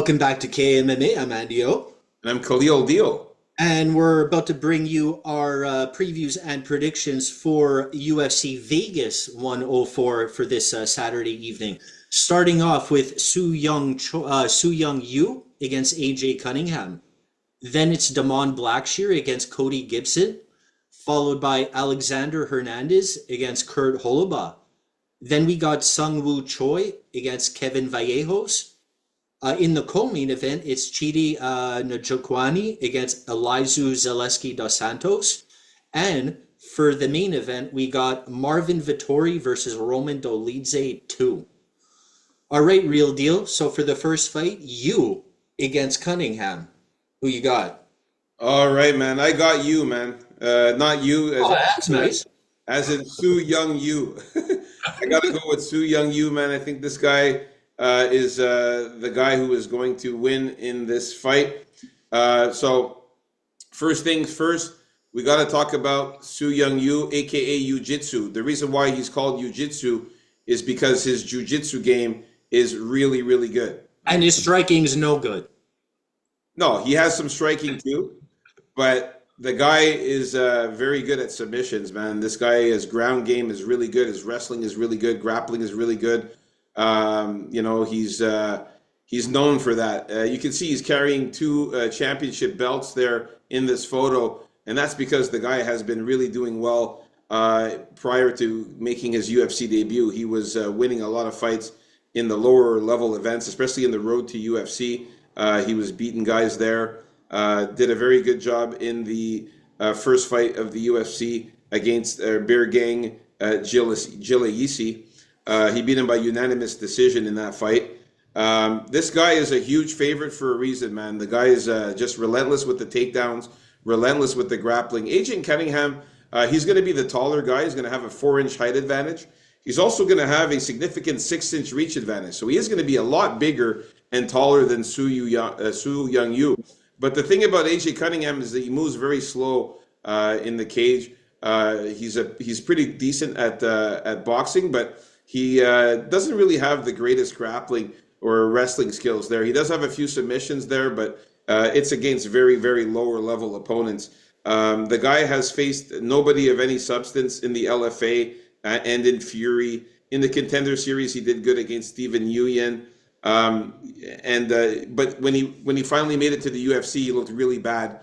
Welcome back to KMMA. I'm Andy O, And I'm Khalil Deal. and we're about to bring you our previews and predictions for UFC Vegas 104 for this Saturday evening. Starting off with Su Young Yu against AJ Cunningham. Then it's Damon Blackshear against Cody Gibson, followed by Alexander Hernandez against Kurt Holobaugh. Then we got Sung Woo Choi against Kevin Vallejos. In the co-main event, it's Chidi Njokuani against Elizeu Zaleski dos Santos. And for the main event, we got Marvin Vittori versus Roman Dolidze 2. All right, real deal. So for the first fight, you against Cunningham. Who you got? All right, man. I got you, man. Not you Oh, that's nice. as in Su Young Yu. I got to go with Su Young Yu, man. I think this guy is the guy who is going to win in this fight. So first things first, we got to talk about Su Young Yu, aka Jiu-Jitsu. The reason why he's called Jiu-Jitsu is because his Jiu-Jitsu game is really, really good. And his striking's no good. No, he has some striking too, but the guy is very good at submissions, man. This guy, his ground game is really good. His wrestling is really good. Grappling is really good. He's known for that. You can see he's carrying two championship belts there in this photo, and that's because the guy has been really doing well prior to making his UFC debut. He was winning a lot of fights in the lower level events, especially in the road to UFC. He was beating guys there. Did a very good job in the first fight of the UFC against Birgang Gilaisi. He beat him by unanimous decision in that fight. This guy is a huge favorite for a reason, man. The guy is just relentless with the takedowns, relentless with the grappling. Agent Cunningham, he's going to be the taller guy. He's going to have a 4-inch height advantage. He's also going to have a significant 6-inch reach advantage. So he is going to be a lot bigger and taller than Su Young Yu. But the thing about AJ Cunningham is that he moves very slow in the cage. He's pretty decent at boxing, but he doesn't really have the greatest grappling or wrestling skills there. He does have a few submissions there, but it's against very, very lower level opponents. The guy has faced nobody of any substance in the LFA and in Fury. In the Contender Series, he did good against Steven Nguyen. But when he finally made it to the UFC, he looked really bad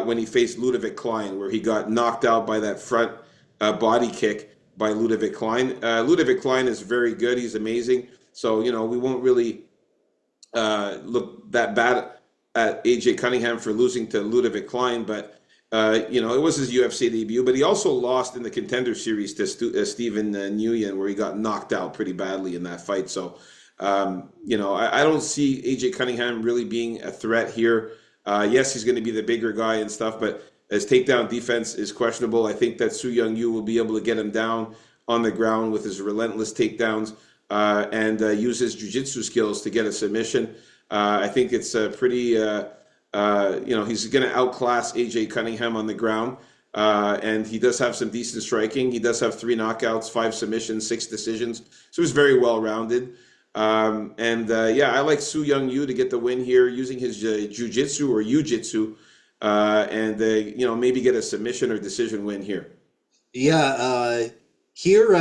when he faced Ludovic Klein, where he got knocked out by that front body kick by Ludovic Klein. Ludovic Klein is very good. He's amazing. So, we won't really look that bad at AJ Cunningham for losing to Ludovic Klein, but it was his UFC debut. But he also lost in the Contender Series to Steven Nguyen, where he got knocked out pretty badly in that fight. So, I don't see AJ Cunningham really being a threat here. Yes, he's going to be the bigger guy and stuff, but his takedown defense is questionable. I think that Su Young Yu will be able to get him down on the ground with his relentless takedowns and use his jiu-jitsu skills to get a submission. I think it's pretty, he's going to outclass AJ Cunningham on the ground. And he does have some decent striking. He does have 3 knockouts, 5 submissions, 6 decisions. So he's very well-rounded. I like Su Young Yu to get the win here using his jiu-jitsu or yu-jitsu maybe get a submission or decision win here. Yeah, here,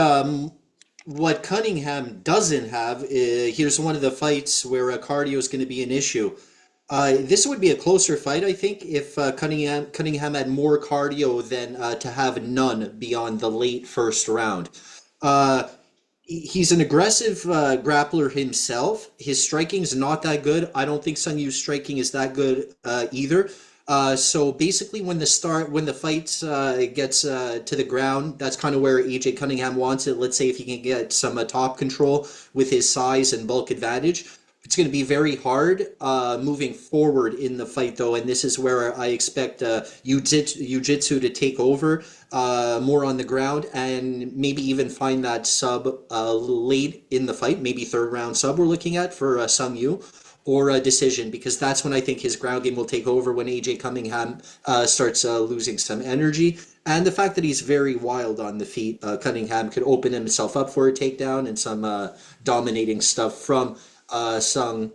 what Cunningham doesn't have, here's one of the fights where cardio is going to be an issue. This would be a closer fight, I think, if Cunningham had more cardio than to have none beyond the late first round. He's an aggressive grappler himself. His striking's not that good. I don't think Sung Yu's striking is that good either. So basically, when the fight gets to the ground, that's kind of where AJ Cunningham wants it. Let's say if he can get some top control with his size and bulk advantage. It's going to be very hard moving forward in the fight, though, and this is where I expect jiu-jitsu to take over more on the ground and maybe even find that sub late in the fight, maybe third round sub we're looking at for Sung Yu, or a decision, because that's when I think his ground game will take over, when AJ Cunningham starts losing some energy. And the fact that he's very wild on the feet, Cunningham could open himself up for a takedown and some dominating stuff from Sung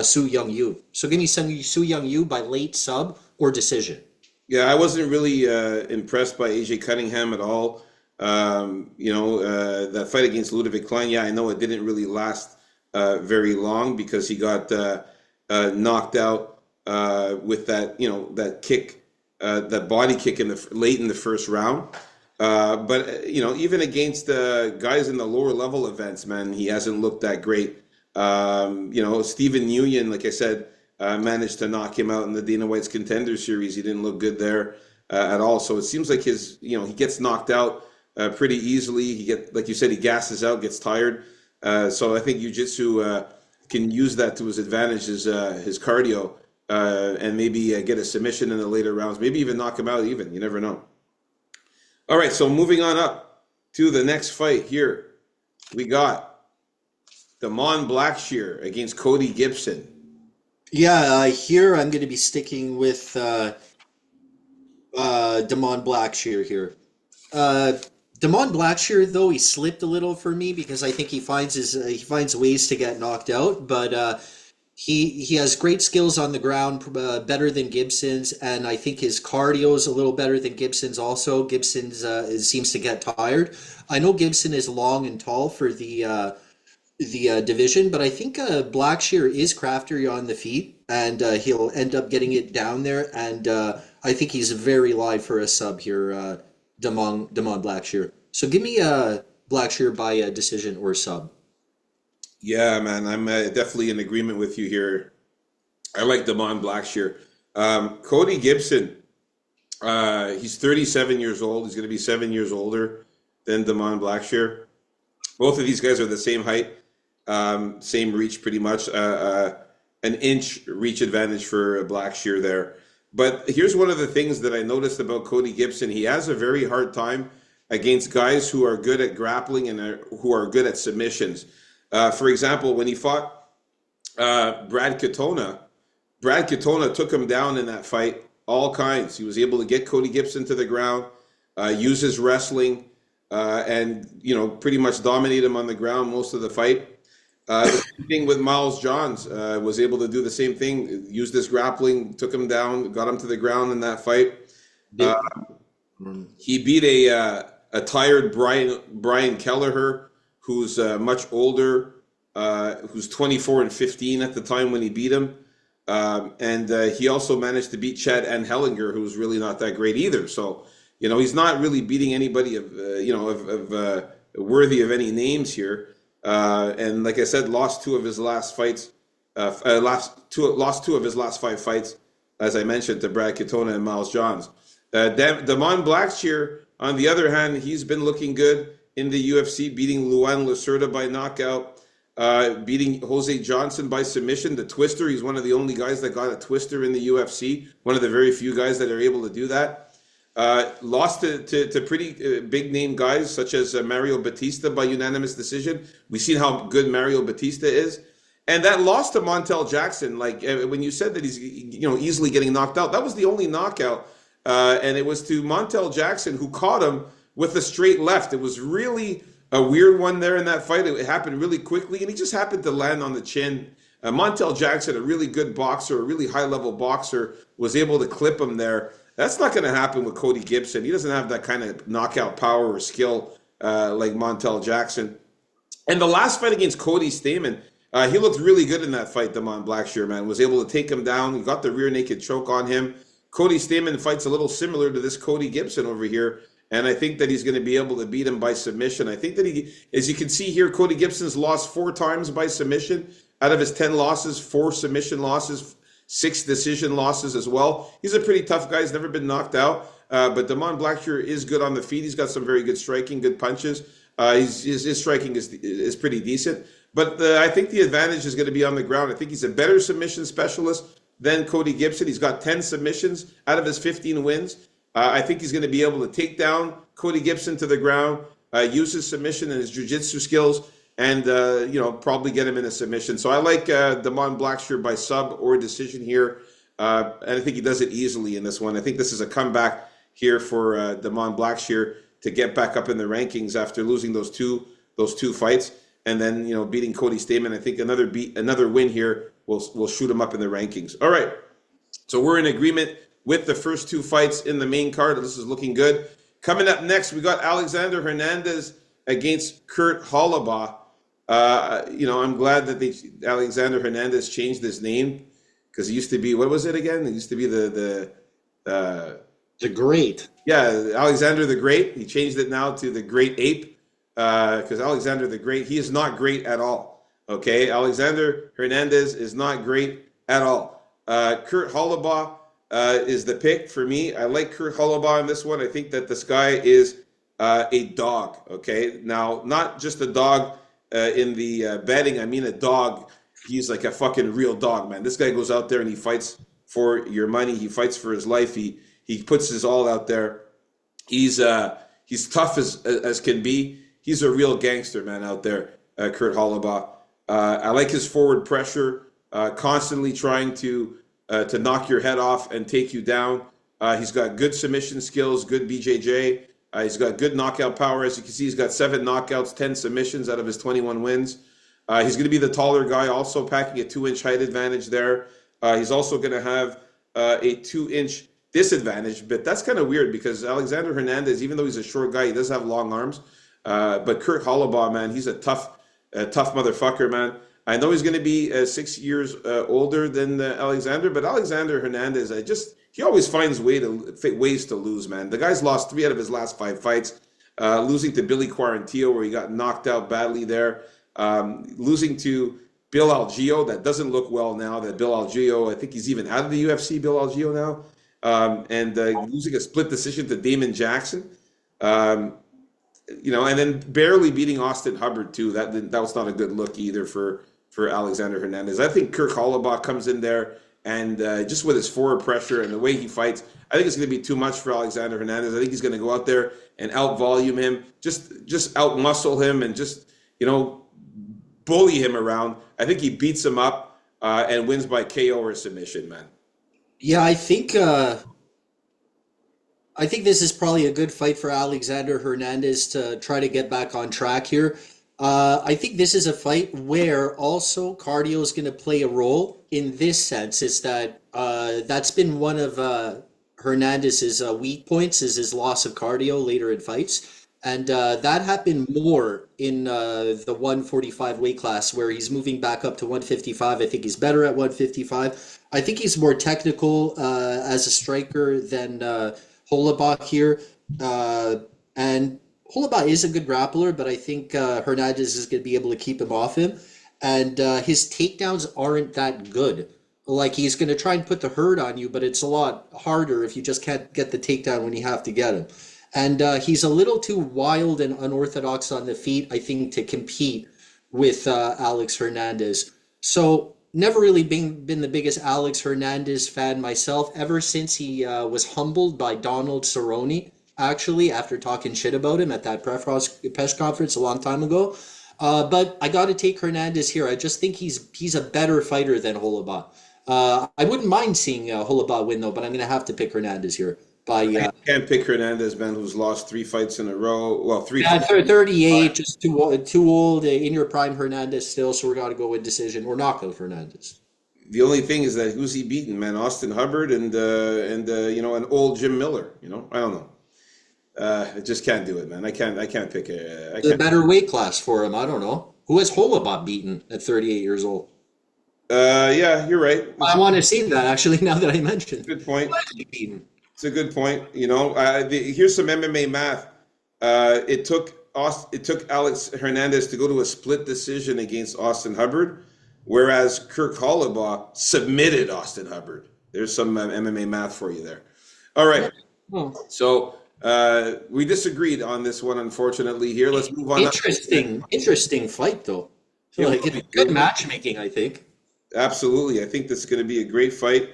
Su Young Yu. So give me some Su Young Yu by late sub or decision. Yeah, I wasn't really impressed by AJ Cunningham at all. That fight against Ludovic Klein, yeah, I know it didn't really last very long because he got knocked out with that, that kick, that body kick in the late in the first round. But even against guys in the lower level events, man, he hasn't looked that great. Stephen Nguyen, like I said, managed to knock him out in the Dana White's Contender Series. He didn't look good there at all. So it seems like he gets knocked out pretty easily. Like you said, he gasses out, gets tired. So I think Jiu-Jitsu can use that to his advantage, his cardio, and maybe get a submission in the later rounds. Maybe even knock him out even. You never know. All right, so moving on up to the next fight here. We got Damon Blackshear against Cody Gibson. Yeah, here I'm going to be sticking with Damon Blackshear here. Uh, Damon Blackshear, though, he slipped a little for me because I think he finds ways to get knocked out, but he has great skills on the ground, better than Gibson's, and I think his cardio is a little better than Gibson's. Also, Gibson's seems to get tired. I know Gibson is long and tall for the division, but I think Blackshear is craftier on the feet, and he'll end up getting it down there. And I think he's very live for a sub here, Damon Blackshear. So give me Blackshear by a decision or sub. Yeah, man, I'm definitely in agreement with you here. I like Damon Blackshear. Cody Gibson, he's 37 years old. He's going to be 7 years older than Damon Blackshear. Both of these guys are the same height, same reach pretty much, an inch reach advantage for Blackshear there. But here's one of the things that I noticed about Cody Gibson. He has a very hard time against guys who are good at grappling and who are good at submissions. For example, when he fought Brad Katona, Brad Katona took him down in that fight, all kinds. He was able to get Cody Gibson to the ground, use his wrestling, and pretty much dominate him on the ground most of the fight. The same thing with Miles Johns, was able to do the same thing, used his grappling, took him down, got him to the ground in that fight. Did, He beat a tired Brian Kelleher, who's much older, who's 24 and 15 at the time when he beat him. And he also managed to beat Chad and Hellinger, who's really not that great either. So, he's not really beating anybody worthy of any names here. And like I said, lost two of his last fights, lost two of his last five fights, as I mentioned, to Brad Katona and Miles Johns. Damon Blackshear, on the other hand, he's been looking good in the UFC, beating Luan Lacerda by knockout, beating Jose Johnson by submission, the twister. He's one of the only guys that got a twister in the UFC, one of the very few guys that are able to do that. Lost to pretty big name guys such as Mario Batista by unanimous decision. We've seen how good Mario Batista is. And that loss to Montel Jackson, like when you said that he's easily getting knocked out, that was the only knockout. And it was to Montel Jackson, who caught him with a straight left. It was really a weird one there in that fight. It happened really quickly, and he just happened to land on the chin. Montel Jackson, a really good boxer, a really high-level boxer, was able to clip him there. That's not going to happen with Cody Gibson. He doesn't have that kind of knockout power or skill like Montel Jackson. And the last fight against Cody Stamann, he looked really good in that fight, Damon Blackshear, man. Was able to take him down. He got the rear naked choke on him. Cody Stamann fights a little similar to this Cody Gibson over here. And I think that he's going to be able to beat him by submission. I think that as you can see here, Cody Gibson's lost 4 times by submission. Out of his 10 losses, 4 submission losses, 6 decision losses as well. He's a pretty tough guy. He's never been knocked out. But Damon Blackshear is good on the feet. He's got some very good striking, good punches. His striking is pretty decent. But I think the advantage is going to be on the ground. I think he's a better submission specialist than Cody Gibson. He's got 10 submissions out of his 15 wins. I think he's going to be able to take down Cody Gibson to the ground, use his submission and his jiu-jitsu skills, and probably get him in a submission. So I like Damon Blackshear by sub or decision here, and I think he does it easily in this one. I think this is a comeback here for Damon Blackshear to get back up in the rankings after losing those two fights, and then beating Cody Stamann. I think another win here we'll shoot him up in the rankings. All right. So we're in agreement with the first two fights in the main card. This is looking good. Coming up next, we got Alexander Hernandez against Kurt Holobaugh. I'm glad that Alexander Hernandez changed his name because he used to be, what was it again? It used to be The Great. yeah, Alexander the Great. He changed it now to the Great Ape because Alexander the Great, he is not great at all. Okay, Alexander Hernandez is not great at all. Kurt Holobaugh is the pick for me. I like Kurt Holobaugh in this one. I think that this guy is a dog. Okay, now not just a dog in the betting. I mean a dog. He's like a fucking real dog, man. This guy goes out there and he fights for your money. He fights for his life. He puts his all out there. He's tough as can be. He's a real gangster, man, out there. Kurt Holobaugh. I like his forward pressure, constantly trying to knock your head off and take you down. He's got good submission skills, good BJJ. He's got good knockout power. As you can see, he's got 7 knockouts, 10 submissions out of his 21 wins. He's going to be the taller guy, also packing a 2-inch height advantage there. He's also going to have a 2-inch disadvantage, but that's kind of weird because Alexander Hernandez, even though he's a short guy, he does have long arms. But Kurt Holobaugh, man, he's a tough motherfucker, man. I know he's going to be 6 years older than Alexander, but Alexander Hernandez, he always finds ways to lose, man. The guy's lost 3 out of his last 5 fights, losing to Billy Quarantillo, where he got knocked out badly there, losing to Bill Algeo, that doesn't look well now. That Bill Algeo, I think he's even out of the UFC, Bill Algeo now, and losing a split decision to Damon Jackson. And then barely beating Austin Hubbard too. That was not a good look either for Alexander Hernandez. I think Kurt Holobaugh comes in there and just with his forward pressure and the way he fights, I think it's going to be too much for Alexander Hernandez. I think he's going to go out there and out-volume him, just out-muscle him and just, bully him around. I think he beats him up and wins by KO or submission, man. Yeah, I think this is probably a good fight for Alexander Hernandez to try to get back on track here. I think this is a fight where also cardio is going to play a role in this sense. Is that that's been one of Hernandez's weak points is his loss of cardio later in fights. And that happened more in the 145 weight class where he's moving back up to 155. I think he's better at 155. I think he's more technical as a striker than Holobaugh here. And Holobaugh is a good grappler, but I think Hernandez is going to be able to keep him off him. And his takedowns aren't that good. Like, he's going to try and put the hurt on you, but it's a lot harder if you just can't get the takedown when you have to get him. And he's a little too wild and unorthodox on the feet, I think, to compete with Alex Hernandez. So never really been the biggest Alex Hernandez fan myself, ever since he was humbled by Donald Cerrone, actually, after talking shit about him at that press conference a long time ago. But I got to take Hernandez here. I just think he's a better fighter than Holobaugh. I wouldn't mind seeing Holobaugh win, though, but I'm going to have to pick Hernandez here. I can't pick Hernandez, man, who's lost 3 fights in a row. Well, 3 Yeah, fights. 38, just too old, in your prime Hernandez still, so we're going to go with decision or knockout Hernandez. The only thing is that who's he beaten, man? Austin Hubbard and an old Jim Miller. I don't know. I just can't do it, man. I can't pick a better weight class for him. I don't know. Who has Holobaugh beaten at 38 years old? Yeah, you're right. I want to see that, actually, now that I mentioned. Good point. Who has he beaten? It's a good point. Here's some MMA math. It took Alex Hernandez to go to a split decision against Austin Hubbard, whereas Kurt Holobaugh submitted Austin Hubbard. There's some MMA math for you there. All right. So we disagreed on this one, unfortunately. Here, let's move on. Interesting fight, though. It's good matchmaking, I think. Absolutely. I think this is going to be a great fight.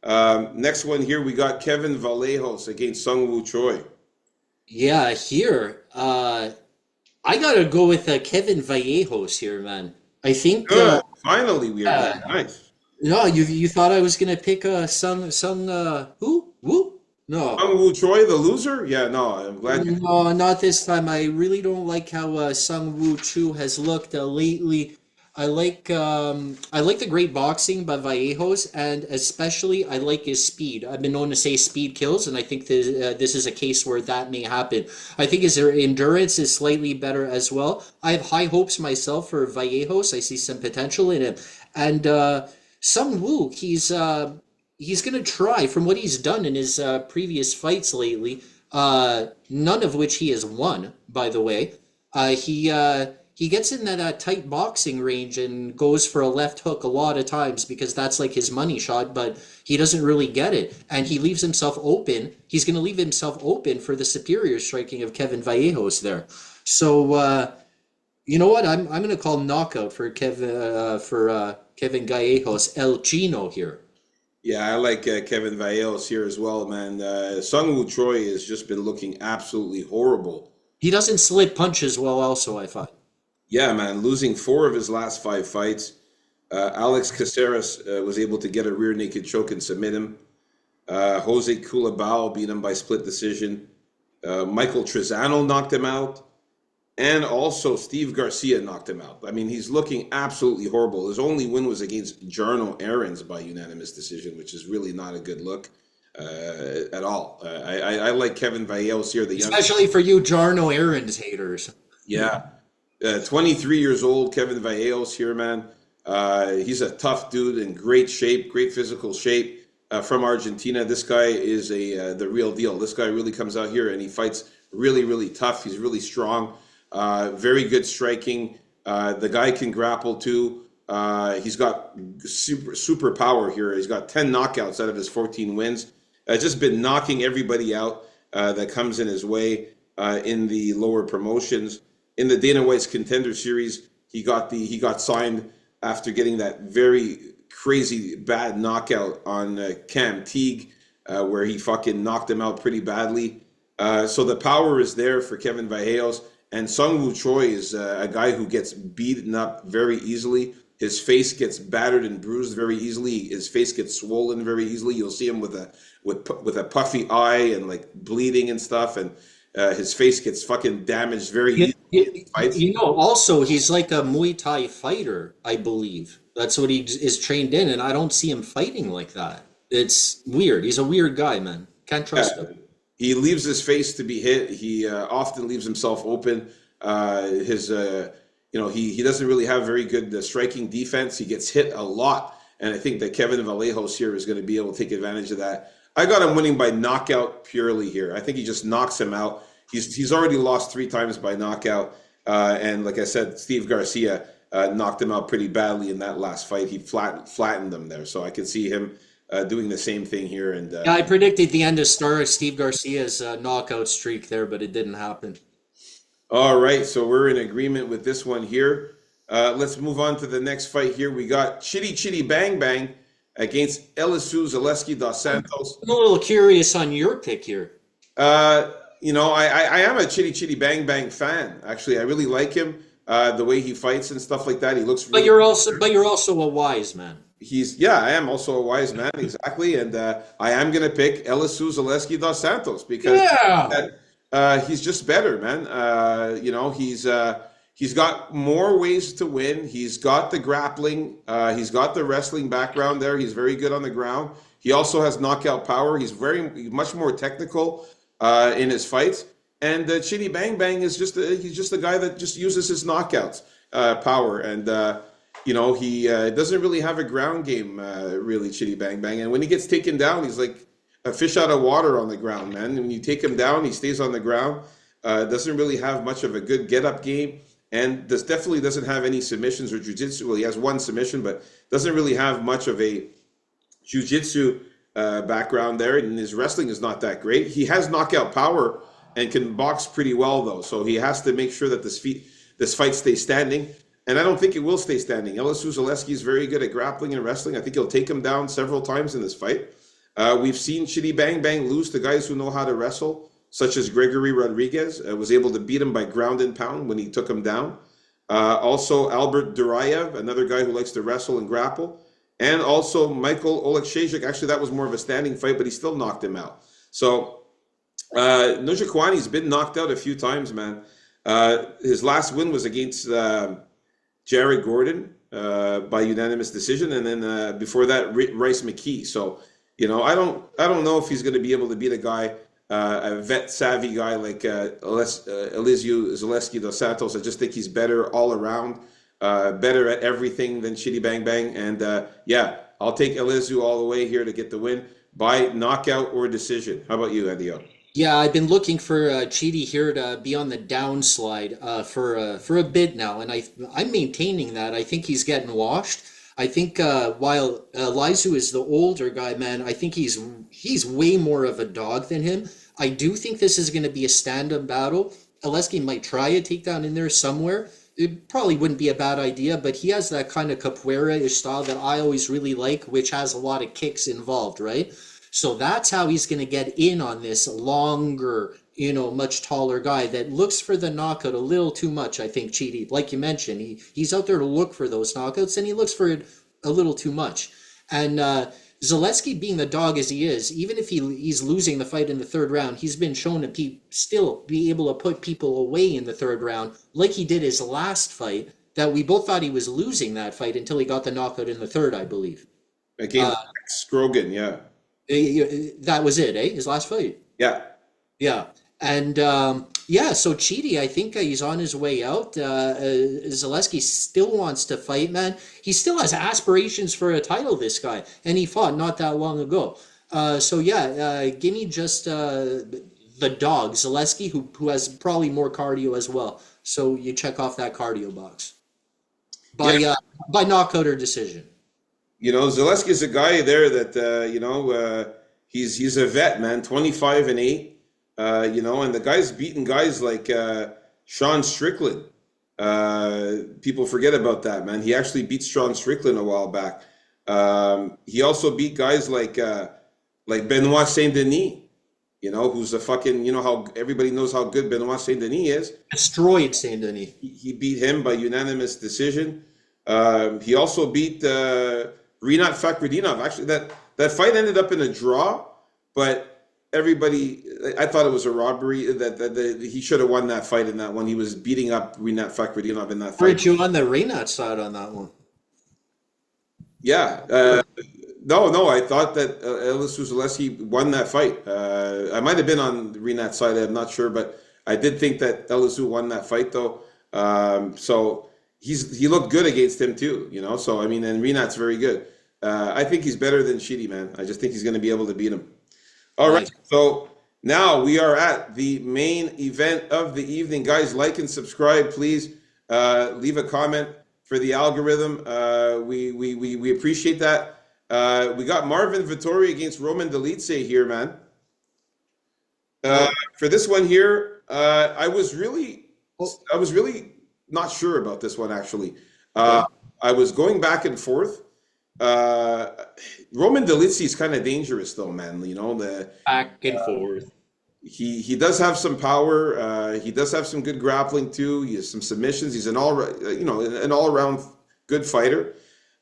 Next one here, we got Kevin Vallejos against Sung Woo Choi. Yeah, here. I got to go with Kevin Vallejos here, man. I think... Good. Finally, we are nice. No, you thought I was going to pick Sung who? Woo? No. Sung Woo Choi, the loser? Yeah, no, I'm glad you... No, not this time. I really don't like how Sung Woo Choo has looked lately. I like the great boxing by Vallejos, and especially I like his speed. I've been known to say speed kills, and I think this is a case where that may happen. I think his endurance is slightly better as well. I have high hopes myself for Vallejos. I see some potential in him, and Sung Woo, he's gonna try from what he's done in his previous fights lately. None of which he has won, by the way. He gets in that tight boxing range and goes for a left hook a lot of times because that's like his money shot, but he doesn't really get it. And he leaves himself open. He's going to leave himself open for the superior striking of Kevin Vallejos there. So, you know what? I'm going to call knockout for Kevin Gallegos El Chino here. Yeah, I like Kevin Vallejos here as well, man. Sung Woo Choi has just been looking absolutely horrible. He doesn't slip punches well, also, I find. Yeah, man, losing four of his last five fights. Alex Caceres was able to get a rear naked choke and submit him. Jose Culibao beat him by split decision. Michael Trezano knocked him out. And also Steve Garcia knocked him out. I mean, he's looking absolutely horrible. His only win was against Jarno Aarons by unanimous decision, which is really not a good look at all. I like Kevin Vallejos here, the young. Especially for you Jarno Aaron's haters. Yeah. 23 years old, Kevin Vallejos here, man. He's a tough dude in great shape, great physical shape from Argentina. This guy is the real deal. This guy really comes out here and he fights really, really tough. He's really strong, very good striking. The guy can grapple too. He's got super power here. He's got 10 knockouts out of his 14 wins. Just been knocking everybody out that comes in his way in the lower promotions. In the Dana White's Contender Series, he got signed after getting that very crazy bad knockout on Cam Teague, where he fucking knocked him out pretty badly. So the power is there for Kevin Vallejos, and Sung Woo Choi is a guy who gets beaten up very easily. His face gets battered and bruised very easily. His face gets swollen very easily. You'll see him with a puffy eye and like bleeding and stuff, and his face gets fucking damaged very easily in fights. You know, also he's like a Muay Thai fighter, I believe. That's what he is trained in, and I don't see him fighting like that. It's weird. He's a weird guy, man. Can't trust him. He leaves his face to be hit. He often leaves himself open. He doesn't really have very good striking defense. He gets hit a lot, and I think that Kevin Vallejos here is going to be able to take advantage of that. I got him winning by knockout purely here. I think he just knocks him out. He's already lost 3 times by knockout, and like I said, Steve Garcia knocked him out pretty badly in that last fight. He flattened them there, so I can see him doing the same thing here. And Yeah, I predicted the end of Steve Garcia's knockout streak there, but it didn't happen. all right, so we're in agreement with this one here. Let's move on to the next fight here. We got Chitty Chitty Bang Bang against Elisu Zaleski dos Santos. I'm a little curious on your pick here. I am a Chitty Chitty Bang Bang fan. Actually, I really like him. The way he fights and stuff like that. He looks really. But you're also a wise man. I am also a wise man, exactly, and I am gonna pick Elisu Zaleski dos Santos because he's just better, man. He's got more ways to win. He's got the grappling. He's got the wrestling background there. He's very good on the ground. He also has knockout power. He's much more technical in his fights. And Chitty Bang Bang is he's just a guy that just uses his knockouts power. And he doesn't really have a ground game, really, Chitty Bang Bang. And when he gets taken down, he's like a fish out of water on the ground, man. And when you take him down, he stays on the ground. Doesn't really have much of a good get-up game. And this definitely doesn't have any submissions or jiu-jitsu. Well, he has one submission, but doesn't really have much of a jiu-jitsu background there. And his wrestling is not that great. He has knockout power and can box pretty well, though. So he has to make sure that this fight stays standing. And I don't think it will stay standing. Elisu Zaleski is very good at grappling and wrestling. I think he'll take him down several times in this fight. We've seen Chitty Bang Bang lose to guys who know how to wrestle, such as Gregory Rodriguez, was able to beat him by ground and pound when he took him down. Also, Albert Durayev, another guy who likes to wrestle and grapple. And also Michael Oleksiejczuk. Actually, that was more of a standing fight, but he still knocked him out. So Njokuani's been knocked out a few times, man. His last win was against Jared Gordon. by unanimous decision, and then before that, Rice McKee. So, I don't know if he's going to be able to beat a guy, a vet savvy guy like Elizeu Zaleski dos Santos. I just think he's better all around, better at everything than Chitty Bang Bang. And yeah, I'll take Elizeu all the way here to get the win by knockout or decision. How about you, Andio? Yeah, I've been looking for Chidi here to be on the downslide for a bit now, and I'm maintaining that. I think he's getting washed. I think while Lizu is the older guy, man, I think he's way more of a dog than him. I do think this is going to be a stand-up battle. Oleski might try a takedown in there somewhere. It probably wouldn't be a bad idea, but he has that kind of capoeira-ish style that I always really like, which has a lot of kicks involved, right? So that's how he's going to get in on this longer, much taller guy that looks for the knockout a little too much, I think, Chidi. Like you mentioned, he's out there to look for those knockouts, and he looks for it a little too much. And Zaleski, being the dog as he is, even if he's losing the fight in the third round, he's been shown to still be able to put people away in the third round, like he did his last fight, that we both thought he was losing that fight until he got the knockout in the third, I believe. Against Scrogan, yeah. That was it, eh? His last fight. Yeah. Yeah. And yeah, so Chidi, I think he's on his way out. Zaleski still wants to fight, man. He still has aspirations for a title, this guy, and he fought not that long ago. So yeah, give me just the dog, Zaleski, who has probably more cardio as well. So you check off that cardio box by knockout or decision. Zaleski's a guy there that he's a vet, man, 25-8. And the guy's beaten guys like Sean Strickland. People forget about that, man. He actually beat Sean Strickland a while back. He also beat guys like Benoit Saint Denis. Who's a fucking, how everybody knows how good Benoit Saint Denis is. Destroyed Saint Denis. He beat him by unanimous decision. He also beat Rinat Fakhretdinov. Actually, that fight ended up in a draw, but I thought it was a robbery. That he should have won that fight in that one. He was beating up Rinat Fakhretdinov in that fight. Weren't you on the Rinat side on that one? Yeah. No, I thought that Elizeu Zaleski won that fight. I might have been on Rinat's side. I'm not sure, but I did think that Elizeu won that fight, though. So he looked good against him too, So I mean, and Rinat's very good. I think he's better than Chidi, man. I just think he's going to be able to beat him. All right, so now we are at the main event of the evening. Guys, like and subscribe, please. Leave a comment for the algorithm. We appreciate that. We got Marvin Vettori against Roman Dolidze here, man. For this one here, I was really not sure about this one, actually. I was going back and forth. Roman Dolidze is kind of dangerous, though, man. The back and forth. He does have some power. He does have some good grappling too. He has some submissions. He's an all around good fighter.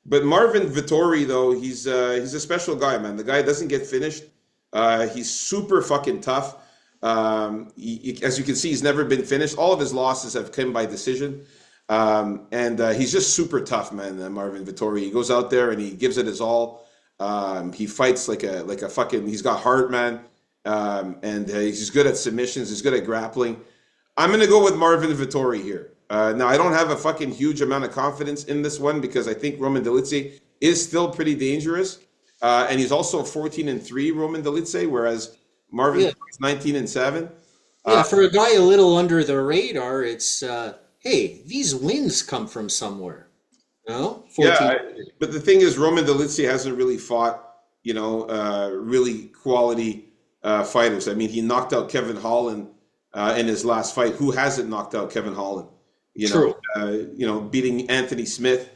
But Marvin Vettori, though, he's a special guy, man. The guy doesn't get finished. He's super fucking tough. As you can see, he's never been finished. All of his losses have come by decision. And he's just super tough, man, Marvin Vettori. He goes out there and he gives it his all. He fights like a fucking, he's got heart, man. And he's good at submissions. He's good at grappling. I'm going to go with Marvin Vettori here. Now, I don't have a fucking huge amount of confidence in this one because I think Roman Dolidze is still pretty dangerous. And he's also 14-3, Roman Dolidze, whereas Marvin is 19-7. Yeah, for a guy a little under the radar, it's, hey, these wins come from somewhere. No? 14. Yeah, but the thing is, Roman Dolidze hasn't really fought, really quality fighters. I mean, he knocked out Kevin Holland in his last fight. Who hasn't knocked out Kevin Holland? True. Beating Anthony Smith,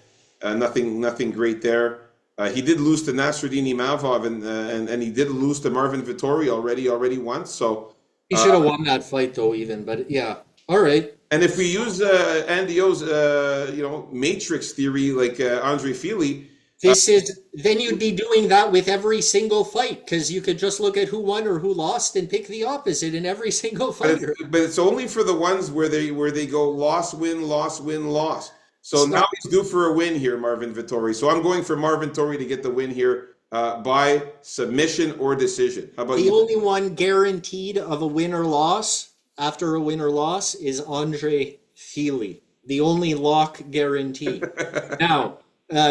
nothing great there. He did lose to Nasruddin Imavov, and he did lose to Marvin Vettori already once. So he should have won that fight, though, even. But yeah, all right. And if we use Andy O's, matrix theory, like Andre Fili, then you'd be doing that with every single fight because you could just look at who won or who lost and pick the opposite in every single fighter. But it's only for the ones where they go loss, win, loss, win, loss. So now he's due for a win here, Marvin Vettori. So I'm going for Marvin Vettori to get the win here by submission or decision. How about The you? only one guaranteed of a win or loss after a win or loss is Andre Fili. The only lock guarantee. Now,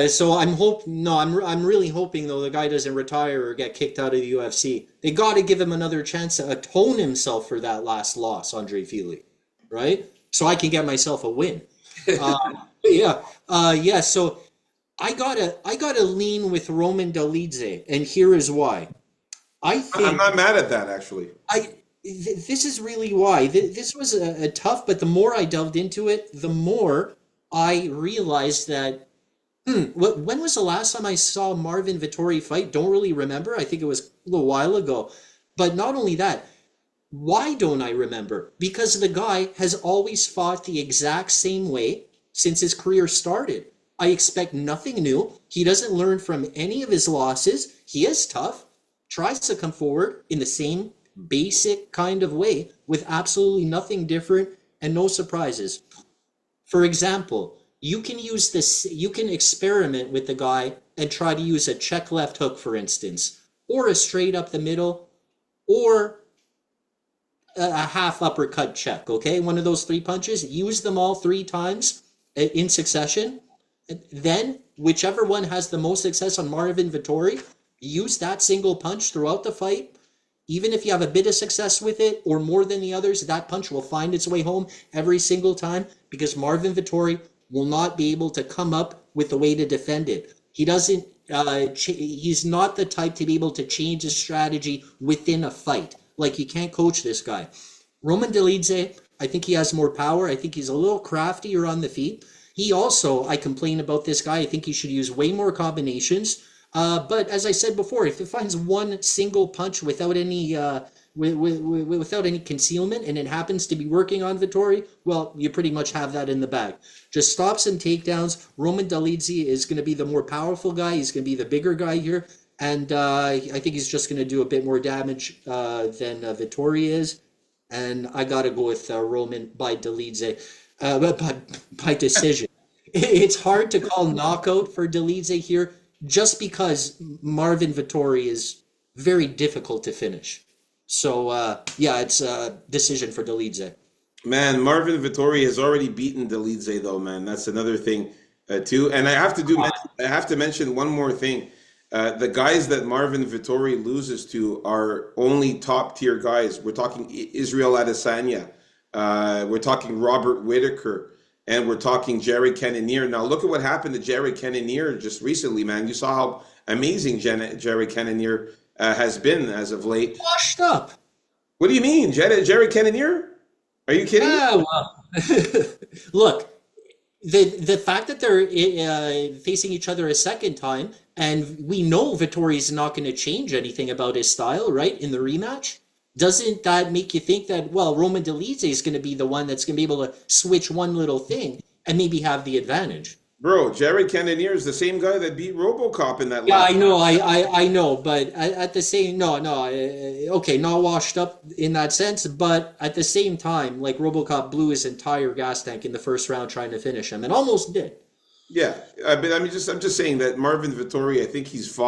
so I'm really hoping though the guy doesn't retire or get kicked out of the UFC. They got to give him another chance to atone himself for that last loss, Andre Fili, right? So I can get myself a win. Yeah. So I gotta lean with Roman Dolidze, and here is why. I I'm think not mad at that, actually. this is really why. This was a tough, but the more I delved into it, the more I realized that. When was the last time I saw Marvin Vettori fight? Don't really remember. I think it was a little while ago. But not only that, why don't I remember? Because the guy has always fought the exact same way since his career started. I expect nothing new. He doesn't learn from any of his losses. He is tough, tries to come forward in the same basic kind of way with absolutely nothing different and no surprises. For example, you can experiment with the guy and try to use a check left hook, for instance, or a straight up the middle, or a half uppercut check, okay? One of those three punches, use them all three times in succession. Then, whichever one has the most success on Marvin Vettori, use that single punch throughout the fight. Even if you have a bit of success with it or more than the others, that punch will find its way home every single time because Marvin Vettori will not be able to come up with a way to defend it. He doesn't. He's not the type to be able to change his strategy within a fight. Like you can't coach this guy. Roman Dolidze, I think he has more power. I think he's a little craftier on the feet. He also, I complain about this guy. I think he should use way more combinations. But as I said before, if he finds one single punch without any without any concealment, and it happens to be working on Vettori, well, you pretty much have that in the bag. Just stop some takedowns. Roman Dolidze is going to be the more powerful guy. He's going to be the bigger guy here, and I think he's just going to do a bit more damage than Vettori is. And I got to go with Roman by Dolidze, by decision. It's hard to call knockout for Dolidze here, just because Marvin Vettori is very difficult to finish. So, yeah, it's a decision for Dolidze. Man, Marvin Vettori has already beaten Dolidze, though, man. That's another thing, too. And I have to mention one more thing. The guys that Marvin Vettori loses to are only top tier guys. We're talking Israel Adesanya. We're talking Robert Whitaker. And we're talking Jared Cannonier. Now, look at what happened to Jared Cannonier just recently, man. You saw how amazing Jared Cannonier has been as of late. Washed up. What do you mean, Jared Cannonier? Are you kidding? Yeah, well, look, the fact that they're facing each other a second time, and we know Vittori is not going to change anything about his style, right, in the rematch, doesn't that make you think that, well, Roman Dolidze is going to be the one that's going to be able to switch one little thing and maybe have the advantage? Bro, Jared Cannonier is the same guy that beat RoboCop in that Yeah, last I know, I know, but at the same, okay, not washed up in that sense, but at the same time, like RoboCop blew his entire gas tank in the first round trying to finish him, and almost did. Yeah, but I'm just saying that Marvin Vettori, I think he's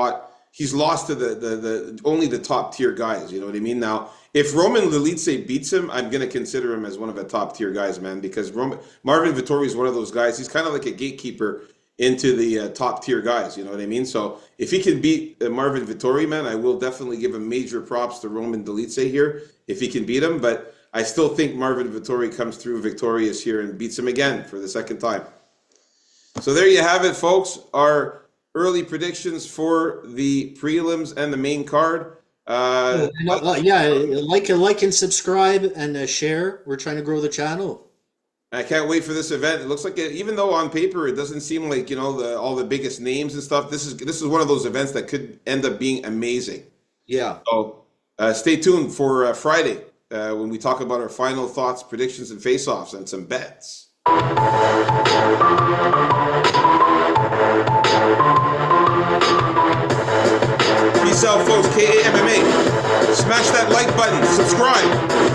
lost to the only the top tier guys. You know what I mean? Now, if Roman Dolidze beats him, I'm gonna consider him as one of the top tier guys, man, because Marvin Vettori is one of those guys. He's kind of like a gatekeeper into the top tier guys. You know what I mean? So if he can beat Marvin Vettori, man, I will definitely give him major props to Roman Dolidze here if he can beat him. But I still think Marvin Vettori comes through victorious here and beats him again for the second time. So there you have it, folks. Our early predictions for the prelims and the main card. Yeah, like and subscribe and share. We're trying to grow the channel. I can't wait for this event. It looks like even though on paper it doesn't seem like all the biggest names and stuff. This is one of those events that could end up being amazing. Yeah. So stay tuned for Friday when we talk about our final thoughts, predictions, and face-offs and some bets. Peace out, folks. KAMMA. Smash that like button. Subscribe.